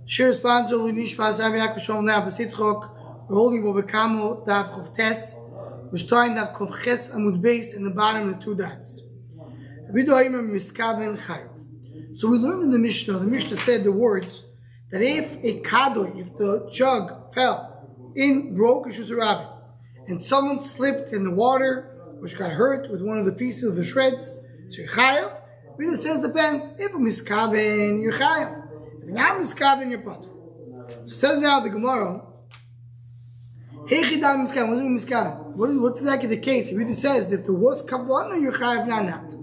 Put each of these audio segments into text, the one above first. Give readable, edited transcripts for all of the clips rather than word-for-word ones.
Shir sponsor Lunishpas Aviak Shom now Besitzchok. We're holding over Kamo Dav Chov Tes. We're starting Dav Chov Ches Amud Beis in the bottom of the two dots. So we learned in the Mishnah said the words that if a kadoi, if the jug fell in, broke Rishus Rabbin, and someone slipped in the water, which got hurt with one of the pieces of the shreds, so you're chayav. Really says depends. If a miskaven, you're chayav. If you're not miskaven, you're potter. So it says now the Gemara, Heichidam miskaven, what does it mean miskaven? What's exactly the case? It really says that if there was kavanah, you're chayav, not.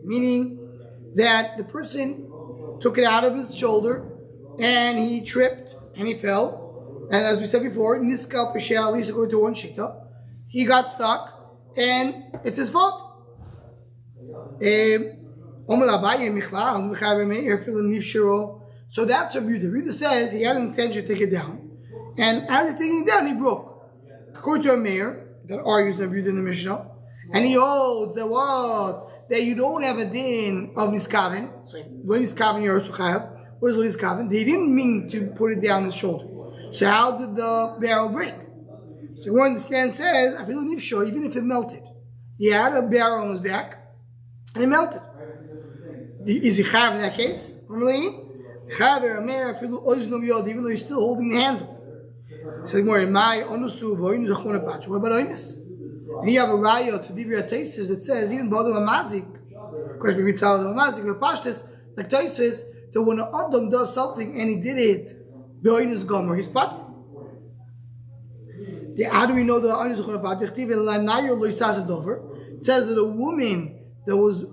Meaning that the person took it out of his shoulder and he tripped and he fell. And as we said before, niskal pesher, at least according to one shita, he got stuck and it's his fault. So that's a beauty. Rita says he had an intention to take it down, and as he's taking it down, he broke. According to a mayor that argues in the Mishnah, and he holds that what? That you don't have a din of niskaven. So when niskaven, you're also chayav. What is niskaven? They didn't mean to put it down his shoulder. So how did the barrel break? So one understand says, I feel nifsho, even if it melted. He had a barrel on his back, and it melted. Is he chayav in that case? Normally, chayav or mayor, even though he's still holding the handle. Says more, what about oinus? And you have a raya to Divrei Taisis that says even Bada Mazik, of course we tell the Mazik, but Pashtus, like Taisis, that when an Adam does something and he did it, Be'oinus Gomer, he's part. How do we know that Oinus Gomer part? It says that a woman that was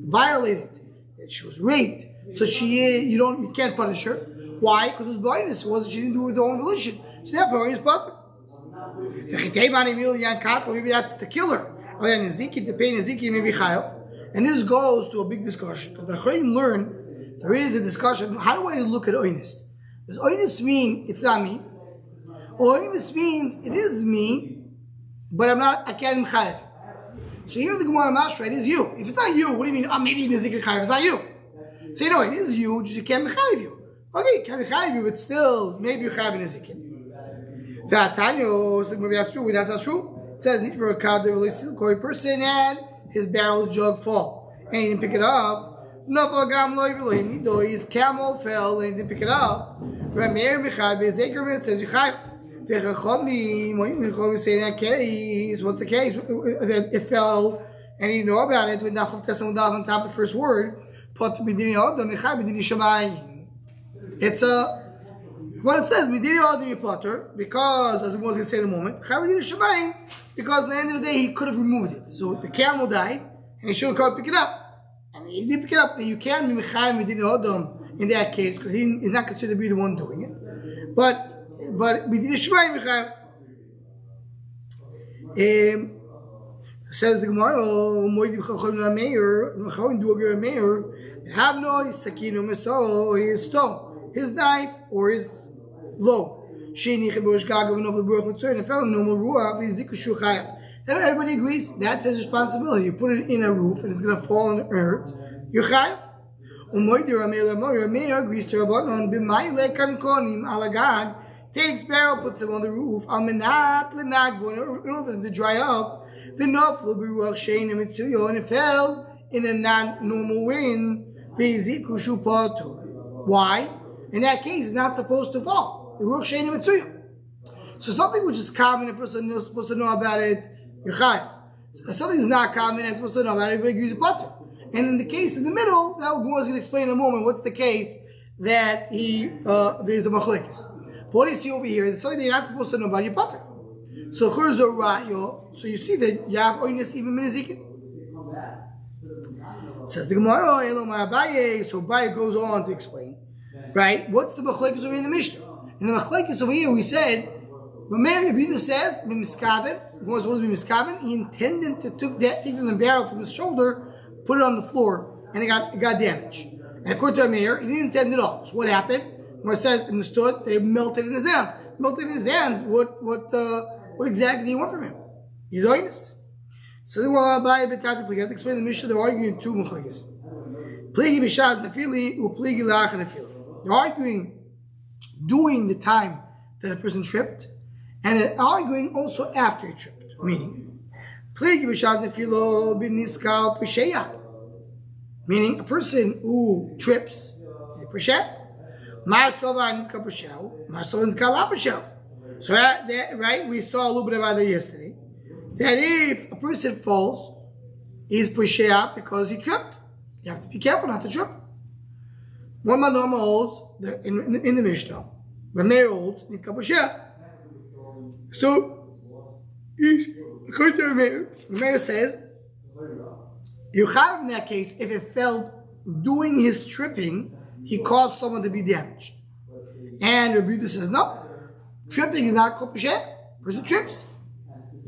violated, that she was raped, so you can't punish her. Why? Because it was blindness. She didn't do it with her own volition. So therefore, he's part. Maybe that's the killer. The pain maybe chayav. And this goes to a big discussion because the Chayim learn there is a discussion. How do I look at oinus? Does oinus mean it's not me? Oinus means it is me, but I can't chayav. So here the Gemara Mashra, it is you. If it's not you, what do you mean? Maybe nizik chayav. It's not you. So it is you. Just you can't chayav you. Okay, you can't chayav you, but still maybe you chayav nizik. Maybe that's true. That's not true. It says a person had his barrel jug fall and he didn't pick it up. His camel fell and he didn't pick it up. Says you chayav. Say in that case, what's the case? It fell and he didn't know about it. When on top of the first word, it's a. When it says Midini Adam Potter, because as I was going to say in a moment, because at the end of the day he could have removed it. So the camel died, and he should have come pick it up, and he didn't pick it up. Now you can't be Mechayim Midini Adam in that case because he's not considered to be the one doing it. But Midini Shemayim Mechayim. Says the Gemara, Moedim Chacham Meir, Chacham do agree with Meir. Have no sakino meso, his stone, his knife, or his load. Then everybody agrees that's his responsibility. You put it in a roof and it's going to fall on the earth. You're chayav. Meir agrees to Rabbanon. Takes barrel, puts him on the roof. In order to dry up. And it fell in a non-normal wind. Why? In that case, it's not supposed to fall. So something which is common, a person is supposed to know about it, you're chayav. Something is not common, and supposed to know about it, everybody agrees potter. And in the case in the middle, that we're going to explain in a moment, what's the case that there's a machlekes. But what do you see over here? It's something that you're not supposed to know about, your potter. So so you see that you have oinus even minizikin. Says the Gemara, so Abaye goes on to explain, right? What's the machlekes over in the Mishnah? In the machlekes over here, we said, when Rabbi says, "B'miskaven," what does b'miskaven? He intended to take the barrel from his shoulder, put it on the floor, and it got damaged. And according to Meir, he didn't intend it at all. So what happened? Where it says, understood, they melted in his hands. Melted in his hands. What exactly do you want from him? He's oinus. So then, you have to explain the Mishnah. They're arguing two machlekes. Pligi b'shaz nefili u'pligi la'ach nefila. They're arguing during the time that the person tripped, and they're arguing also after he tripped. Meaning, pligi b'shaz nefilo b'niskal p'sheya. Meaning, a person who trips is a p'sheya. Ma'asova nitkal p'sheya. Ma'asova nitkal la p'sheya. So that, right, we saw a little bit about that yesterday. That if a person falls, he's p'sheya because he tripped. You have to be careful not to trip. One Madama holds in the Mishnah. Rameir holds nitkal p'sheya. So according to Rameir says you have in that case if it fell doing his tripping, he caused someone to be damaged. And Rabbi Yehuda says no, tripping is not kol p'sheya. Person trips,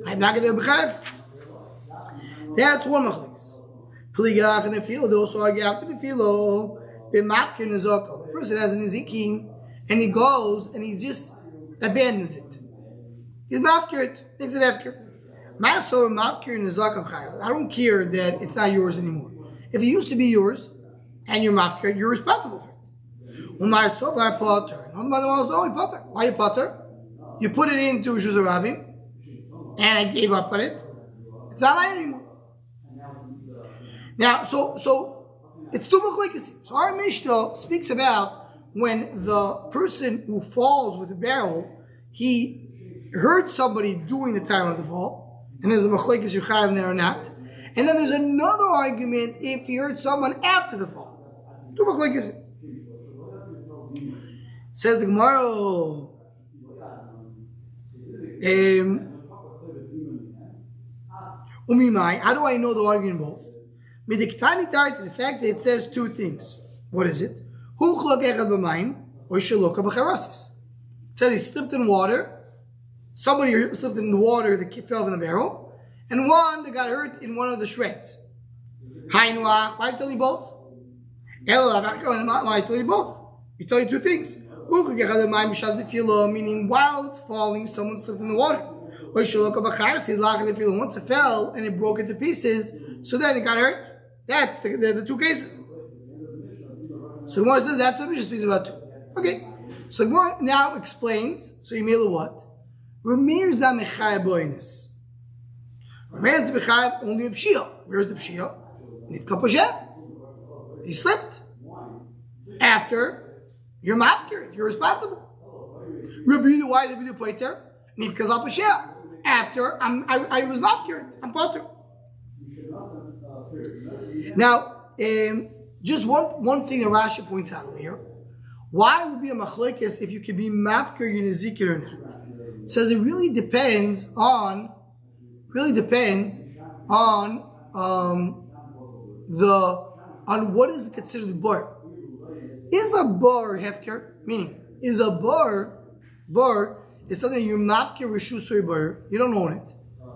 I'm not going to be chayav. That's one machlokes. Pligalach and nefilo. They also argue after nefilo. B'mafkir nezoko. The person has an nizikin and he goes and he just abandons it. He's mafkir it, makes it afkir. Ma'asor mafkir nezoko chayav. I don't care that it's not yours anymore. If it used to be yours and you're mafkir, you're responsible for it. U'ma'asor potter. Why you potter? You put it into Rishus Harabim and I gave up on it. It's not mine anymore. Now, so it's two machlokes. So our Mishnah speaks about when the person who falls with a barrel, he hurt somebody during the time of the fall, and there's a machlokes you chayav there or not. And then there's another argument if he hurt someone after the fall. Two machlokes. Says the Gemara. Umimai, how do I know they're arguing both? The fact that it says two things. What is it? It says he slipped in water. Somebody slipped in the water that fell in the barrel. And one that got hurt in one of the shreds. Why I tell you both? Why I tell you both? You tell you two things. Meaning while it's falling, someone slipped in the water. Once it fell and it broke into pieces, so then it got hurt. That's the two cases. So the Gemara says that's what we just speaks about too. Okay. So the Gemara now explains. So you mean what? Rameir's da mechaya boinus. Rameir's da mechaya only a pshia. Where's the pshia? Nitkal p'sheya. He slipped. After you're mafkir, you're responsible. Rabbi, why did we do poiter? Nitkal p'sheya. After I was mafkir, I'm potter. Now, just one thing that Rashi points out over here. Why would be a machlokes if you could be mafkir your nezikah or not? It says it really depends on what is considered bar. Is a bar hefker? Meaning, is a bar is something you're mafkir reshus bar. You don't own it.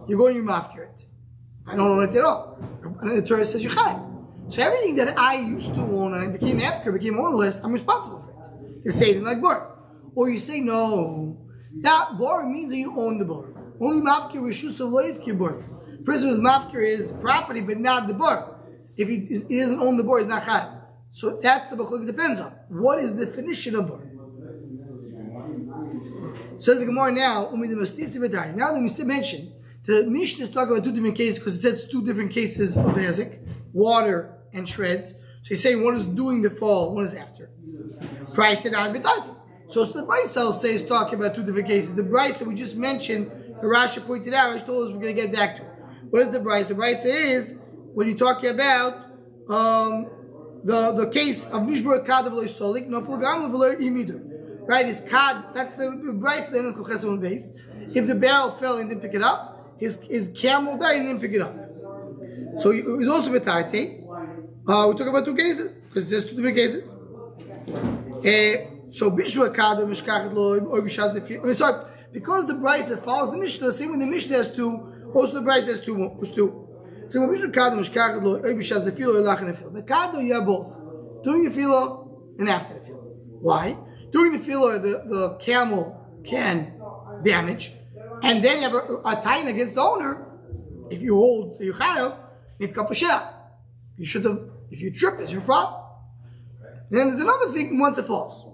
You're going to mafkir it. I don't own it at all. And the Torah says you chayav. So everything that I used to own and I became after, became ownerless, I'm responsible for it. You say it like bar. Or you say no. That bar means that you own the bar. Only mafkir reshus loyivkir bar. Person who's mafkir is property, but not the bar. If he doesn't own the bar, he's not chayav. So that's the machlokes depends on. What is the definition of bar? Says the Gemara now, now that we mentioned, the Mishnah is talking about two different cases because it says two different cases of Nezek, water and shreds. So he's saying one is doing the fall, one is after. Price it out betati. So the Brisa says talking about two different cases. The Brisa we just mentioned, the Rashi pointed out, Rashi told us we're going to get back to it. What is the Brisa? The Brisa is when you're talking about the case of Nishbur Kadav Solik, Nofel Gam Imidur. Right, is kad. That's the Brisa in the Kochesim base. If the barrel fell and didn't pick it up, his camel died and didn't pick it up. So it's also betarte. We talk about two cases because there's two different cases. So bishua kado mishkachet lo or bishas the. Sorry, because the Brisa follows the Mishnah. Same when the Mishnah has two, also the Brisa has two. So when bishua kado mishkachet lo or bishas the filo or lachan the filo. But kado you have both during the filo and after the filo. Why? During the filo, the camel can damage, and then you have a tie against the owner. If you hold your chayav, nitkal p'sheya. You should have, if you trip, it's your problem. And then there's another thing once it falls.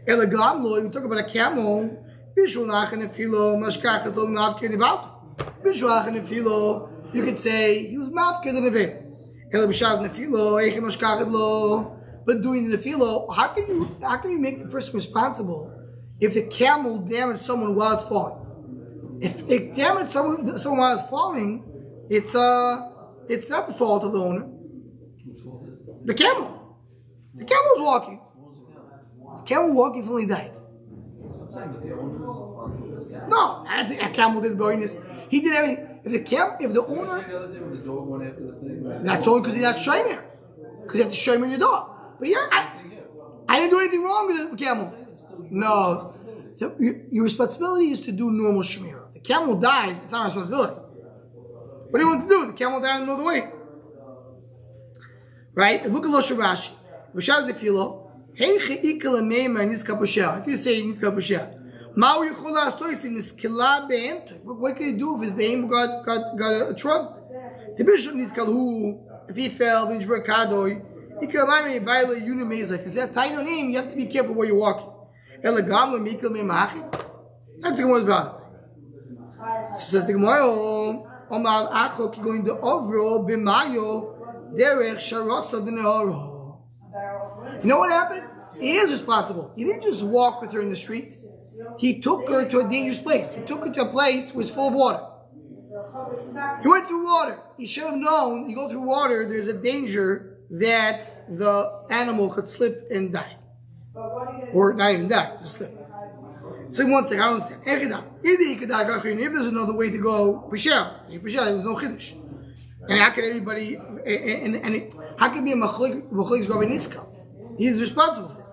Elegam lo, you talk about a camel, you could say he was mafkir the neveil. But doing the nefilo, how can you make the person responsible if the camel damaged someone while it's falling? If it damaged someone while it's falling, it's not the fault of the owner. The camel. The camel was walking. The camel walking until he died. No, I think a camel did bonus. He did everything. If the owner, that's only because he's not shomer. Because you have to shomer your dog. But I didn't do anything wrong with the camel. No, your responsibility is to do normal shemir. If the camel dies, it's not a responsibility. What do you want to do? The camel died in the way. Right? Look at Loshe Rashi. Rishad the filo. Hey, ikala meimer nizka b'sheh. How can you say nizka b'sheh? What can he do if his behem got a trunk? The bishop needs kalhu. If he fell, then you have to be careful where you're walking. That's the Gemara's brother. So says the Gemara, going to Ovro b'mayo derech sharosa d'neoro. You know what happened? He is responsible. He didn't just walk with her in the street. He took her to a dangerous place. He took her to a place where it's full of water. He went through water. He should have known, you go through water, there's a danger that the animal could slip and die. Or not even die, just slip. So one second, I don't understand. If there's another way to go, there was no chiddush. And how can everybody, how can be a machlik Rabbi Niska? He's responsible for that.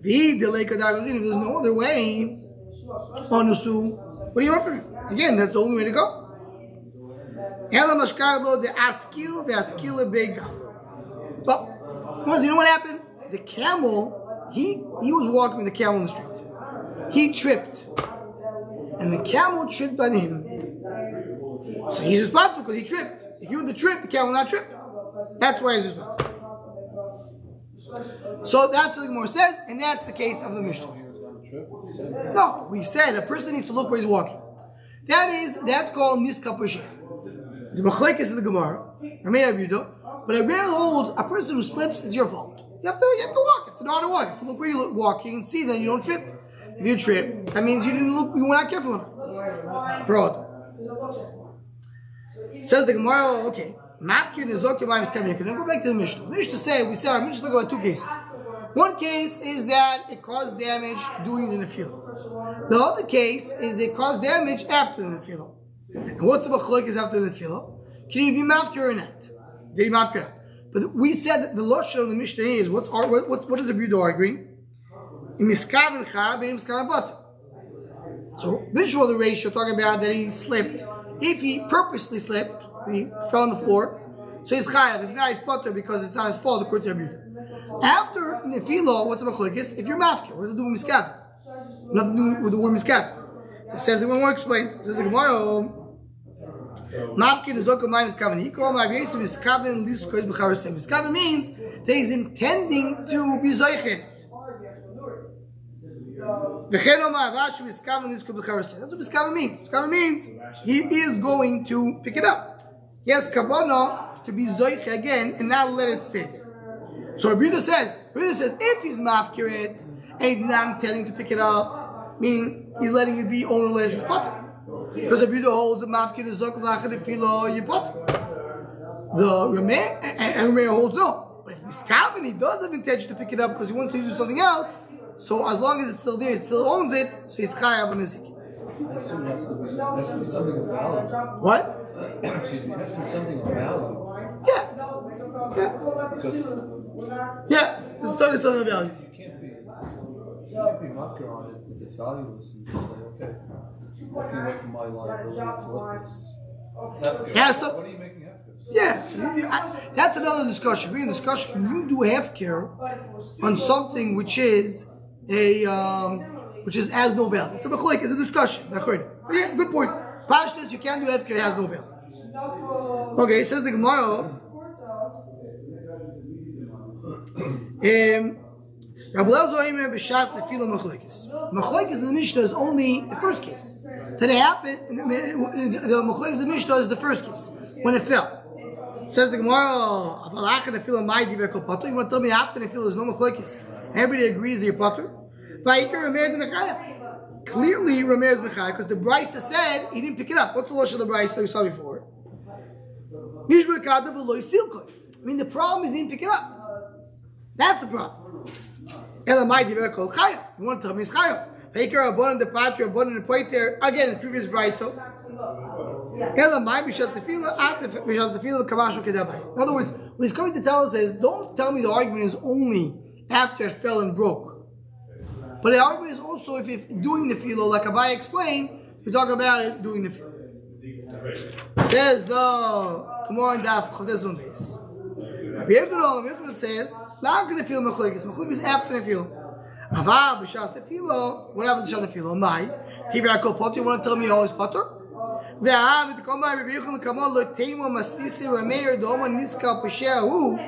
If there's no other way, what are you offering? Again, that's the only way to go. But you know what happened? The camel, he was walking with the camel in the street. He tripped. And the camel tripped on him. So he's responsible because he tripped. If you were the trip, the camel will not trip. That's why he's responsible. So that's what the Gemara says, and that's the case of the Mishnah. No, we said a person needs to look where he's walking. That's called niska p'sheh. The machlekes in the Gemara, but a man holds a person who slips is your fault. You have to walk. You have to know how to walk. You have to look where you're walking and see that you don't trip. If you trip, that means you were not careful enough. Fraud. Says the Gemara, okay. Mafkin is okay. Now go back to the Mishnah. We said our Mishnah talk about two cases. One case is that it caused damage during the nefila. The other case is they caused damage after the nefila. And what's the machlokes after the nefila? Can you be mafkir or not? Did he mafkir? But we said that the lashon of the Mishnah is what does the Budo agree? So visual the ratio talking about that he slipped. If he purposely slipped, he fell on the floor, so he's chayav. If not, he's potter because it's not his fault according to Budo. After nefila, what's the machlokes? If you're mafkir, what does it do with miskav? Nothing to do with the word miskav. It says the one more explains. It says the Gemara. Mafkin is okay. My miskaven. He called my base miskaven. This goes b'charasem. Miskaven means that he's intending to be zoichet. That's what miskaven means. Miskaven means he is going to pick it up. He has kavanah to be zoichet again and not let it stay there. So Rabbi says if he's mafkir it and he's not intending to pick it up, meaning he's letting it be ownerless, he's potter. Because Rabbi holds the mafkir is zok v'lachet filo, you potter. The Rameh holds no. But if miskaven, he does have intention to pick it up because he wants to do something else. So as long as it's still there, he still owns it. So he's chayav on his. I assume it has to be something of value. What? Excuse me, it has to be something of value. Yeah. It's talking something of value. You can't be mafkir on it if it's valueless and just say, okay, walking away from my liability, it's worthless. What are you making hefker? Yeah, that's another discussion. We're in discussion. Can you do hefker on something which is as no value? It's a machlek. It's a discussion. Yeah, good point. Pashtas, you can't do hefker. It has no value. Okay, it says the Gemara. Rabbi Lezer Omer b'shas tefillah machlokes. Machlokes in the Mishnah is only the first case. Today happened. The machlokes in the Mishnah is the first case when it fell. Says the Gemara, you want to tell me after the tefillah is no machlokes? Everybody agrees that you're potter. Clearly, Rameir is mechayev because the Brisa said he didn't pick it up. What's the losh of the Brisa you saw before? I mean, the problem is he didn't pick it up. That's the problem. You want to tell me it's chayav? Again, in previous Brisa. In other words, what he's coming to tell us is, don't tell me the argument is only after it fell and broke. But the argument is also if doing the filo, like Abai explained, we talk about it doing the filo. Says the Gemara in Daf Chodezon Beis. Rabbi Yehuda says, "Not going to feel machlokes. Machlokes is after the filo. Ava b'shas the filo. What happens to the filo? My tivra kol potter. You want to tell me always potter? Ve'av v'tkomay Rabbi Yehuda kamon lo teimo mastisi Rameir doma niskal peshehu.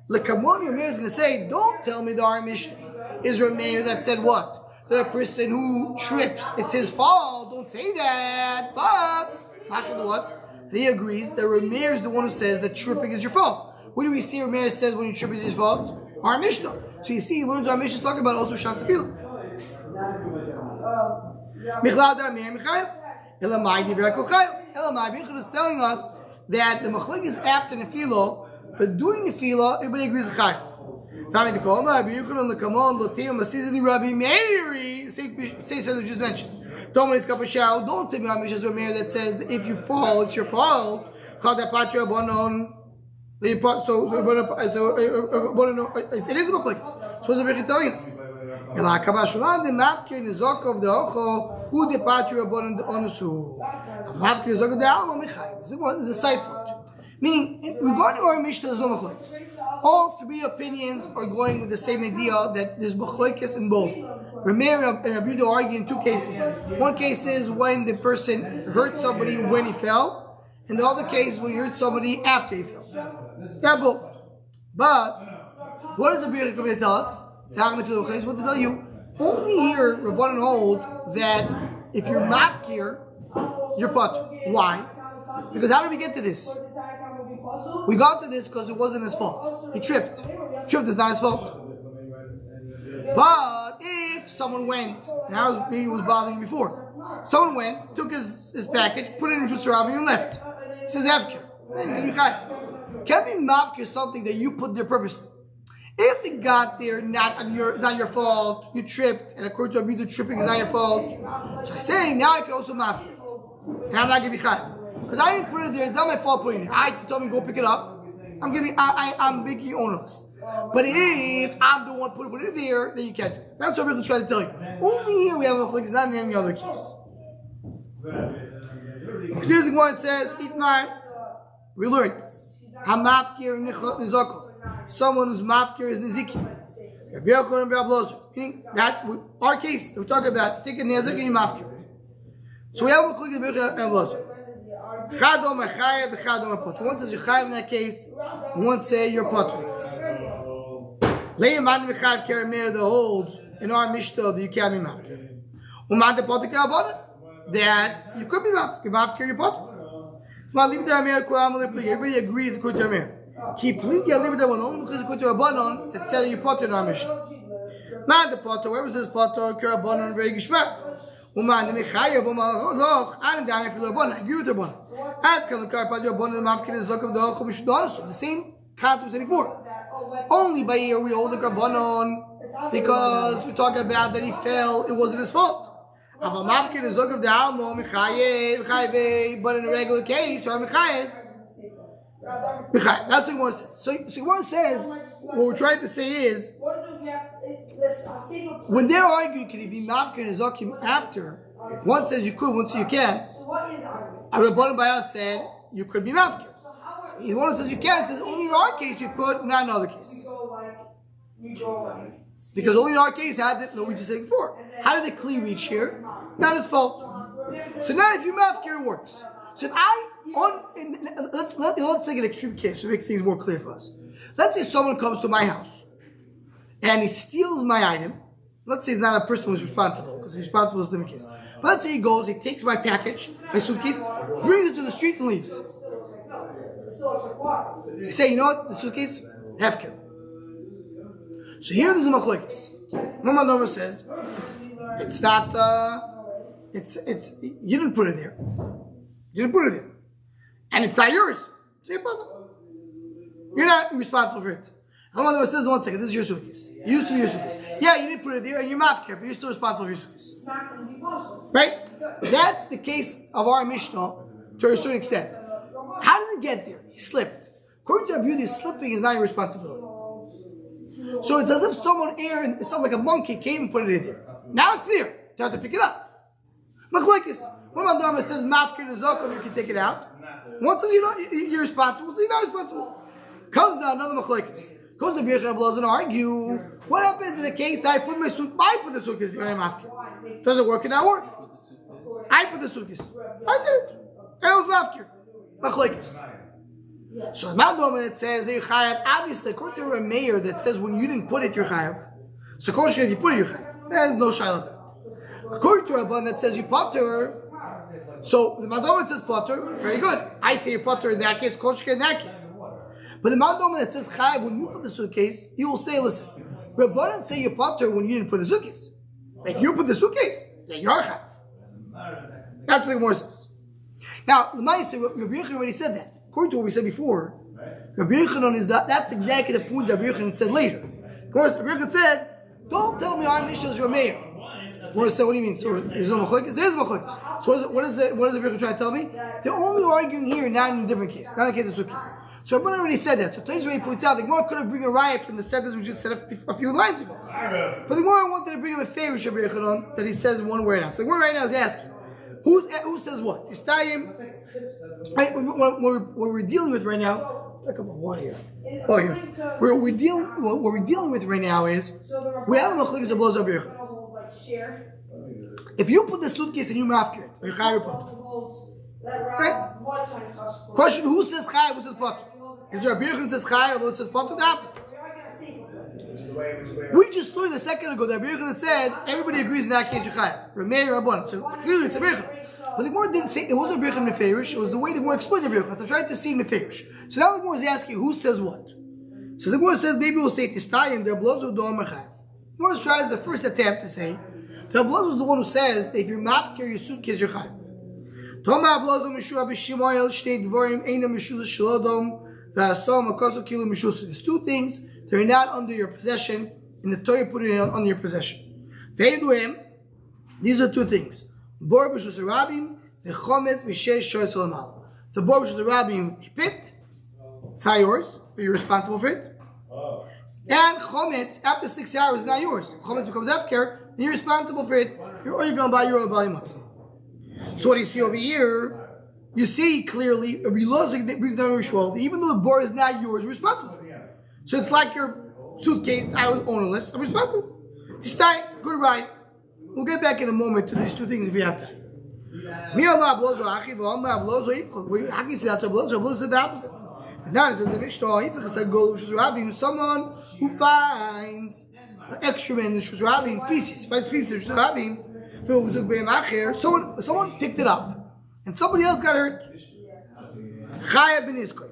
Lekamon Rameir is going to say, don't tell me the Ar Mishnah is Rameir that said what? That a person who trips, it's his fault. Don't say that. But Masha what? He agrees that Rameir is the one who says that tripping is your fault. What do we see Rameir says when you trip is his fault? Our Mishnah. So you see, he learns our Mishnah talking about also Shas Tefillah. Michlad Rameir Mechayev. Elamai Divrei Kol Chayev. Elamai Bichud is telling us that the Machlik is after the Nefilo, but during the Nefilo, everybody agrees with Chayev. Same says we just mentioned. Don't tell me Rameir that says that if you fall, it's your fault. So it is a machlokes. So what's the Rebbe telling us? This is a side point. Meaning, regarding our Mishnah, there's no machlokes. All three opinions are going with the same idea that there's machlokes in both. Rameir and Rabbi Yehuda argue in two cases. One case is when the person hurt somebody when he fell, and the other case is when he hurt somebody after he fell. They're both. But what is Rabbi Yehuda coming to tell us? What to tell you? Only here Rabbanan hold that if you're mafkir, you're potter. Why? Because how did we get to this? We got to this because it wasn't his fault. He tripped. Tripped is not his fault. But if someone went, and that was maybe was bothering you before. Someone went, took his package, put it in Shus Rabbi and left. He says afkir. Can't be mafkir something that you put there purposely. If it got there, it's not your fault. You tripped, and according to Rabbi, the tripping is not your fault. So I'm saying now I can also mafkir it, and I'm not going to be chayav. Because I didn't put it there, it's not my fault putting it there. You told me go pick it up. I'm making you onerous. But if I'm the one put it there, then you can't do it. That's what Rabbi trying to tell you. Only here we have a flick, it's not in any other case. Here's the one that says, Itmar, we learned, Hamafkir Nizakov. Someone who's mafkir is Niziki. Meaning, that's our case that we're talking about. Take a Nezik and you mafkir. So we have a click of Rabbi Lozer. Chadom Chayev, Chadom Potter. One says you're Chayev in that case, and one say you're Potter in this. Le'eman Mechayev Kerameir that holds in our Mishnah that you can't be mafkir. Uman the Potter Kerabonim that you could be mafkir, you're Potter. Everybody agrees according to Rameir. Keep please get liberty one only because according to Rabbanon that said that you Potter in our Mishnah. Man the Potter, whoever says Potter, Kerabonim very gishmak. Uman the Mechayev, Loch, and the Amir for Rabbanon. I agree with Rabbanon. The same concept as before. Only by here we hold the Rabbanon because we talk about that he fell, it wasn't his fault. But in a regular case, or Mechayev, that's what Gemara says. So Gemara says, what we're trying to say is, when they're arguing, can he be mafkir and zakim after? One says you could, one says you can't. Rabbanan by us said you could be mafkir. So one says you can't. Says only in our case you could, not in other cases. Because only in our case had that. No, we just said before. How did the kli reach here? Not his fault. So now if you mafkir, it works. So if let's take an extreme case to make things more clear for us. Let's say someone comes to my house and he steals my item. Let's say he's not a person who's responsible, because he's responsible is a different case. But let's say he goes, he takes my package, my suitcase, brings it to the street and leaves. You say, you know what? The suitcase, hefker. So here there's a machlokes. One Maldomer says, it's not, you didn't put it there. You didn't put it there. And it's not yours. So you're not responsible for it. One Maldomer says, one second, this is your suitcase. It used to be your suitcase. Yeah, you didn't put it there and you're mafker, but you're still responsible for your suitcase. Right? That's the case of our Mishnah to a certain extent. How did it get there? He slipped. According to Rabbi Yehuda, slipping is not your responsibility. So it's as if someone like a monkey came and put it in there. Now it's there. You have to pick it up. Machlokes. One Maldomer says mafker the zakov, you can take it out. One says you're responsible, so you're not responsible. Comes down another machlokes. Goes to Birchah blows and argue. What happens in a case that I put the suitcase there and I'm mafker? Does it work or not work? I put the suitcase. I did it. I was mafker. Machlokes. So the Maldomer that says that you're chayav, obviously according to a mayor that says when you didn't put it you're chayav. So if you put it you're chayav. There's no shayla about it. According to Rabban that says you potter. So the Maldomer says potter, very good. I say you potter in that case, kol shker in that case. But the Maldomer that says chayav, when you put the suitcase, you will say, listen, Rabban say you potter when you didn't put the suitcase. If you put the suitcase, then you're chayav. That's what the Gemara says. Now the Ma'aseh, Rabbi Yochanan already said that. According to what we said before, Rabbi Yochanan is that's exactly the point that Rabbi Yochanan said later. Of course, Rabbi Yochanan said, don't tell me our Mishnah is your mayor. Rabbi said, what do you mean? So there's no machlokes? There's machlokes. So what is Rabbi Yochanan trying to tell me? They're only arguing here, not in a different case, not in the case of suitcase. So Rabbi already said that. So today's already points out the Gemara could have bring a riot from the sentence we just said a few lines ago. But the Gemara wanted to bring him a favor, Rabbi Yochanan, that he says one word now. So the Gemara right now is asking, who says what? Istayim. Right, what we're dealing with right now, a cup of water here. Oh, here. What we're dealing with right now is we have a machlokes that blows up here. If you put the suitcase and you mafker it, or you chayav potter. Right? Question: who says chayav? Who says potter? Is there a Birchah that says chayav, or who says potter? The opposite. We just learned a second ago that Birchah said everybody agrees in that case you chayav. Remei Rabbanan. So clearly it's a Birchah. But the Gemara didn't say it wasn't a Birchah Meferish. It was the way the Gemara explained the Birchah. So I tried to see Meferish. So now the Gemara is asking who says what. So the Gemara says maybe we'll say Tistayim the Ablozu do Amarchav. The Gemara tries the first attempt to say the Ablozu is the one who says that if you're mafker your suitcase you're chayav. Toma Ablozu Mishua b'Shimoyel Shtei Dvorim Eina Mishuzah Shalodom v'Asam Akasu Kilu Mishuzah. There's two things that are not under your possession, and the Torah put it under your possession. Ve'eduhem. These are two things. Bor b'shus rabim, the chometz b'sheish shoyes olamal. The bor b'shus rabim, he picked. It's not yours, but you're responsible for it. And chometz, after 6 hours, is not yours. Chometz becomes afker, and you're responsible for it. You're going to buy your own matzah. So what do you see over here? You see clearly, even though the bor is not yours, you're responsible for it. So it's like your suitcase. I was ownerless. I'm responsible. This time, goodbye. We'll get back in a moment to these two things if we have time. How can you say that's a blows? Blows said the opposite. And now it says the Mishnah, someone who finds excrement in the Shus Rabim, feces, finds feces in the Shus Rabim, someone picked it up, and somebody else got hurt. Chayav ben Iskoy.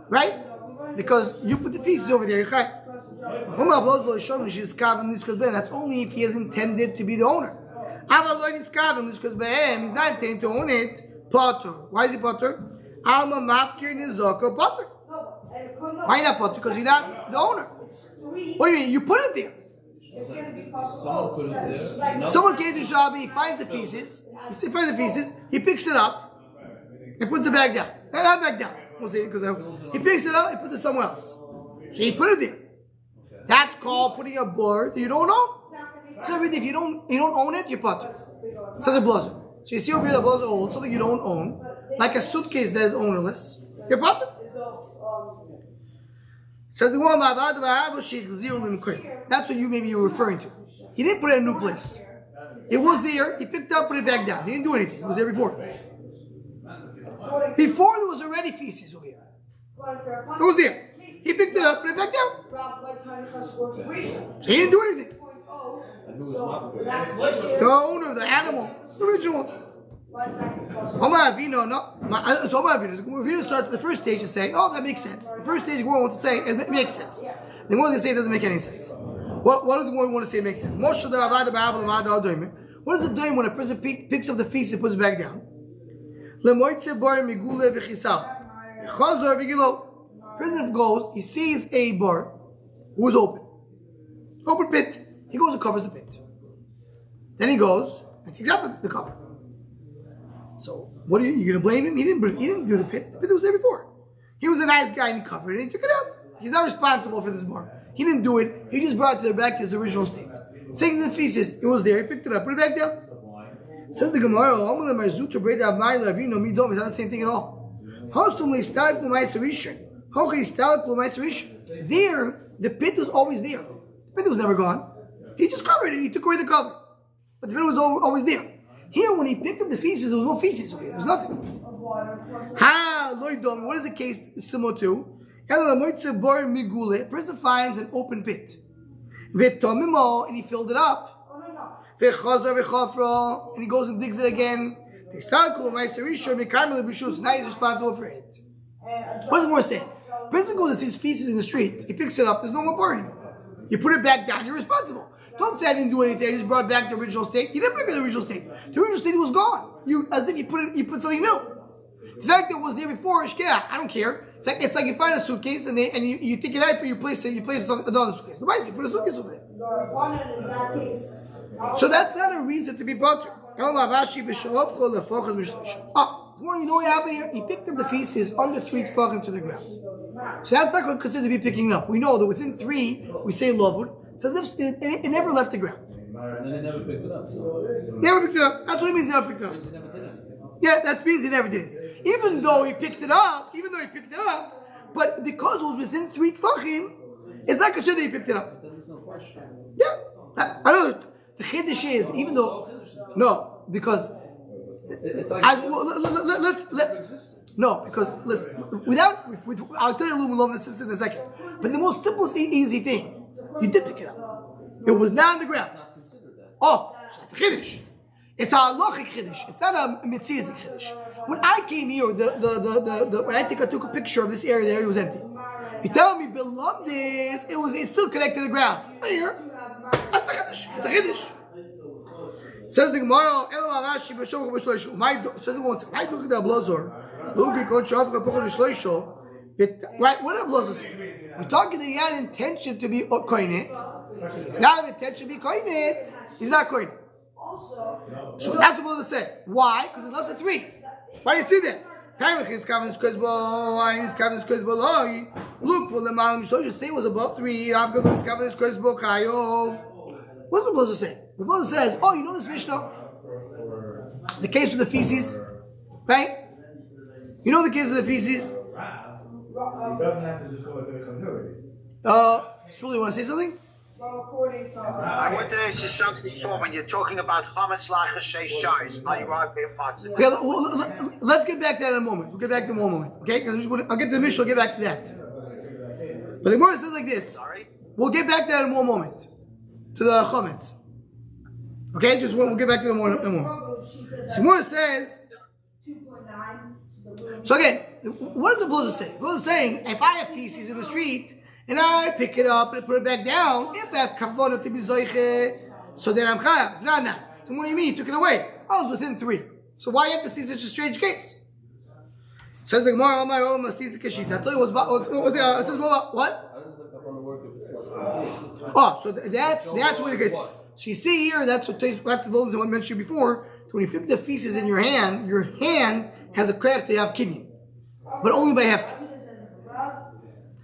Right? Because you put the feces over there, you're chayav. That's only if he has intended to be the owner. He's not intending to own it. Potter. Why is he potter? Alma mafkir nizaka potter. Why not potter? Because he's not the owner. What do you mean? You put it there. Someone put it there. Someone came to Shabi, he finds the feces. He finds the feces. He picks it up and puts it back down. Not back down. We'll say because he picks it up and puts it somewhere else. So he put it there. That's called putting a board that you don't own. So if you don't own it, you potter. It says a blazer. So you see over here the blazer old, something you don't own, like a suitcase that is ownerless. You're potter. Says the one. That's what you maybe were referring to. He didn't put it in a new place. It was there. He picked it up, put it back down. He didn't do anything. It was there before. Before there was already feces over here. It was there. He picked it up, put it back down. So he didn't do anything. And who was mafkir? The owner of the animal, the original one. Omar Avino, no. So Omar Avino starts the first stage to say, oh, that makes sense. The first stage, Gemara wants to say it makes sense. The more they say it doesn't make any sense. What does the Gemara want to say makes sense? What does the doing when a person picks up the feast and puts it back down? Person goes, he sees a bar who is open pit. He goes and covers the pit. Then he goes and takes out the cover. So what are you going to blame him? He didn't do the pit. The pit was there before. He was a nice guy and he covered it and he took it out. He's not responsible for this bar. He didn't do it. He just brought it back to his original state. Saying the thesis, it was there. He picked it up, put it back down. Says the Gemara, it's not the same thing at all. There, the pit was always there. The pit was never gone. He just covered it. He took away the cover. But the pit was always there. Here, when he picked up the feces, there was no feces over here. There was nothing. What is the case similar to? A person finds an open pit. And he filled it up. And he goes and digs it again. Now he's responsible for it. What does the more say? A person goes and sees feces in the street. He picks it up. There's no more bar anymore. You put it back down. You're responsible. Don't say I didn't do anything. I just brought back the original state. You didn't bring back the original state. The original state was gone. As if you put something new. The fact that it was there before, I don't care. It's like you find a suitcase and you take it out, but you place another suitcase. The you put a suitcase over there. So that's not a reason to be brought to. You know what happened here? He picked up the feces under 3 tefachim to the ground. So that's not considered to be picking up. We know that within 3, we say lovud. It's as if it never left the ground. And then he never picked it up. So. Never picked it up. That's what it means. Never picked it up. Yeah, that means he never did it. Even though he picked it up, but because it was within 3 tefachim, it's not considered he picked it up. There's no question. Yeah, I know. The chiddush is even though because listen, I'll tell you a little more in a second. But the most simple, easy thing, you did pick it up. It was not on the ground. Oh, so it's a chiddush. It's a halachic chiddush. It's not a mitzias chiddush. When I came here, when I took a picture of this area there, it was empty. You tell me below this, it's still connected to the ground. Right here. That's a chiddush. It's a chiddush. Says the Gemara, right, what did Blazor say? We're talking that he had intention to be koinet. If not an intention to be koinet, he's not koinet. So that's what Blazor said. Why? Because it's less than 3. Why do you see that? Look, you say it was above 3. What does the Blazor say? The Bava says, oh, you know this Mishnah? The case with the feces, right? You know the case of the feces? He doesn't have to just call it continuity. Shuli, you want to say something? I wanted to ask you something before when you're talking about chametz lachas sheish. Are you right with parts? Okay, let's get back to that in a moment. We'll get back to that in one moment. Okay? Because I'll get to the Mishnah, I'll get back to that. But the Gemara says like this. Sorry? We'll get back to that in one moment. To the chametz. Okay, we'll get back to the more in a moment. So Gemara says. So again, what does the Blazor say? The Blazor is saying, if I have feces in the street and I pick it up and put it back down, if I have kavanah to be zoiche, so then I'm chayav. If not, then what do you mean? You took it away. I was within 3. So why you have to see such a strange case? Says the Gemara, "Oh my own she said." I tell you what? It says what? Oh, so that's where the case. So you see here, that's the Lord's one mentioned before. So when you pick the feces in your hand has a craft to have kidney, but only by half.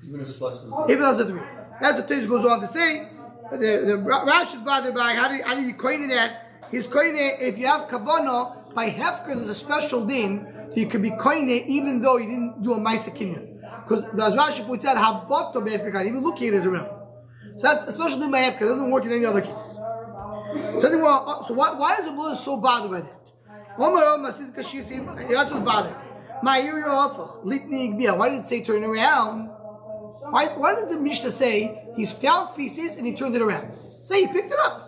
Even it's less than 3. Even less than 3. That's what Tiz goes on to say. The Rash is bothered by how do you coin that? He's coin it if you have kavanah by hefker. There's a special din that you could be coin it even though you didn't do a ma'aseh kinyan. Because as Rashi points out, habato be'hefker kan even look here is enough. So that's a special din by hefker. It doesn't work in any other case. Says well, so why is the Blazor so bothered by that? That's what's bothered. Why did it say turn around? Why does the Mishnah say he's found feces and he turned it around? Say he picked it up.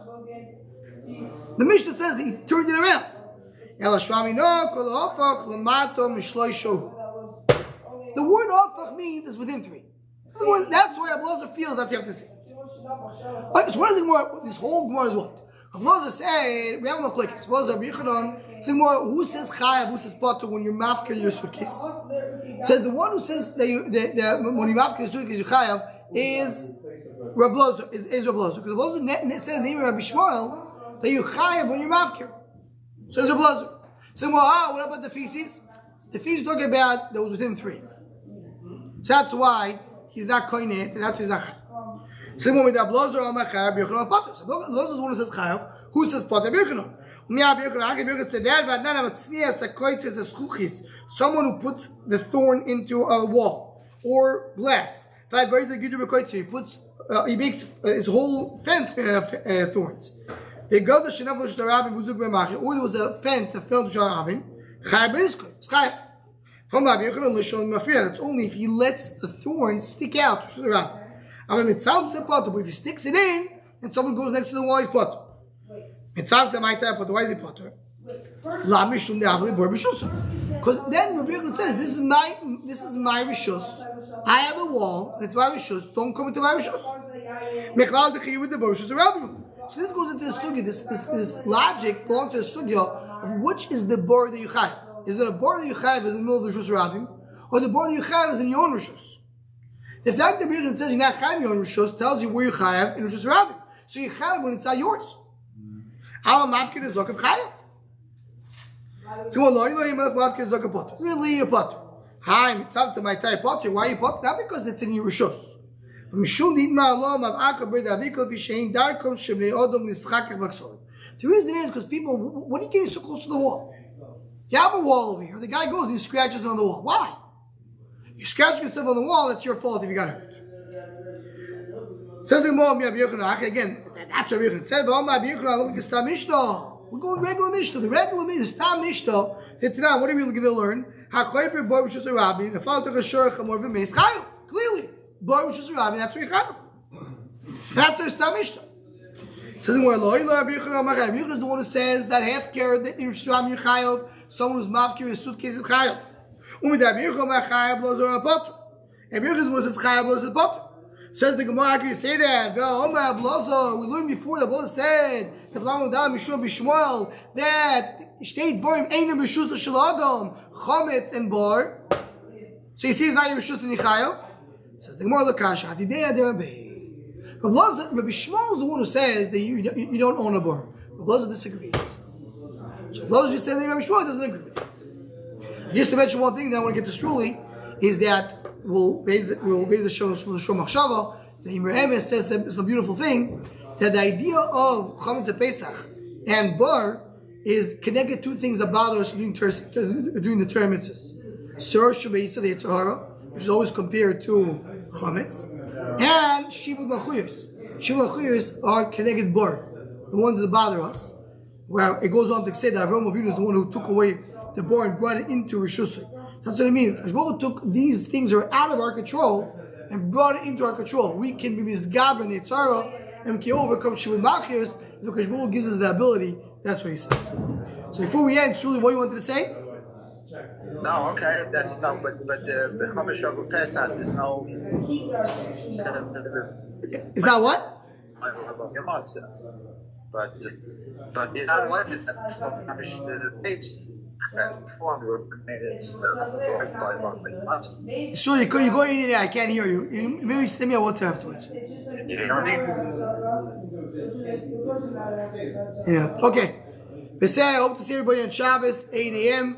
The Mishnah says he turned it around. The word "afach" means is within 3. That's why Abloza feels that you have to say. So what is the Gemara? This whole Gemara is what? Abloza said, we have a machlokes. Abloza Rabbi who says chayav, who says potter when you're mafker your suitcase? Says the one who says that when you mafker your suitcase you chayav is Rabloza, is Rabloza. Because Rabloza said the name of Rabbi Shmuel that you chayav when you're mafker. So it's Rabloza. So what about the feces? The feces talking about that was within 3. So that's why he's not koinet, and that's why he's not chayav. Similar with Abloza or Machayav, Yochanan Potter. So Abloza is the one who says chayav. Who says potter? Yochanan. Someone who puts the thorn into a wall or glass. He makes his whole fence made out of thorns. Or there was a fence that fell to Sharabim. It's only if he lets the thorn stick out. But if he sticks it in and someone goes next to the wall, he's potter. But why is he potter? Because then Rabbi Yochanan says, this is my rishus. I have a wall and it's my rishus. Don't come into my rishus. So this goes into the sugya. This logic belongs to the sugya of which is the bor that you chayav. Is it a bor that you chayav is in the middle of the rishus rabbim, or the bor that you chayav is in your own rishus? The fact that Rabbi Yochanan says you're not chayav in your own rishus tells you where you chayav in rishus rabbim. So you chayav when it's not yours. Our mafkir is zokav chayav. So really a potter. Hi, mitzvah my tie potter. Why are you potter? Not because it's in your rishus. The reason is because people, what are you getting so close to the wall? You have a wall over here. The guy goes and he scratches on the wall. Why? You scratch yourself on the wall, that's your fault if you got hurt. Says the Gemara, again, that's what Yochanan said. We're going regular Mishnah. The regular Mishnah, Stam Mishnah. What are we going to learn? Clearly, boy which is Rabbi, that's what you have. That's our Stam Mishnah. Says the Gemara, Rabbi Yochanan is the one who says that half care that in Rabbi Yochanan, someone who's mafkir his suitcase is chayav. Rabbi Yochanan is the one who says chayav blows his potter. Says the Gemara, how can you say that? We learned before that Bava said that chametz and bar. So you see it's not your rishus and yichayav. Says the Gemara, Rabbi Shmuel is the one who says that you don't own a bar. Rabbi disagrees. So Rabbi just said that Rabbi Shmuel doesn't agree with it. Just to mention one thing that I want to get to truly is that we'll base the show from the Shom Machshava. The Imre Emes says it's a beautiful thing that the idea of Chametz Pesach and Bar is connected to things that bother us doing the Torah mitzvahs. Sur Shabbeisa, the Yitzhahara, which is always compared to Chametz, and Shibud Machuyos. Shibud Machuyos are connected Bar, the ones that bother us. Where it goes on to say that Avraham Avinu is the one who took away the bar and brought it into Rishusay. That's what it means. Hashemah took these things that are out of our control and brought it into our control. We can be misgaber in the Yitzhara and we can overcome Shivud Malchus. If Hashemah gives us the ability, that's what he says. So before we end, Shuli, what do you wanted to say? No, okay, that's no, but the Chumash of Pesach, there's no. Is that what? Your monster. But it's not what it's the page. Sure, you're going in there. I can't hear you. Maybe send me a WhatsApp afterwards. Yeah. Okay. I hope to see everybody on Shabbos, 8 a.m.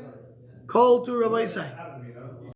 Call to Rabbi Isai.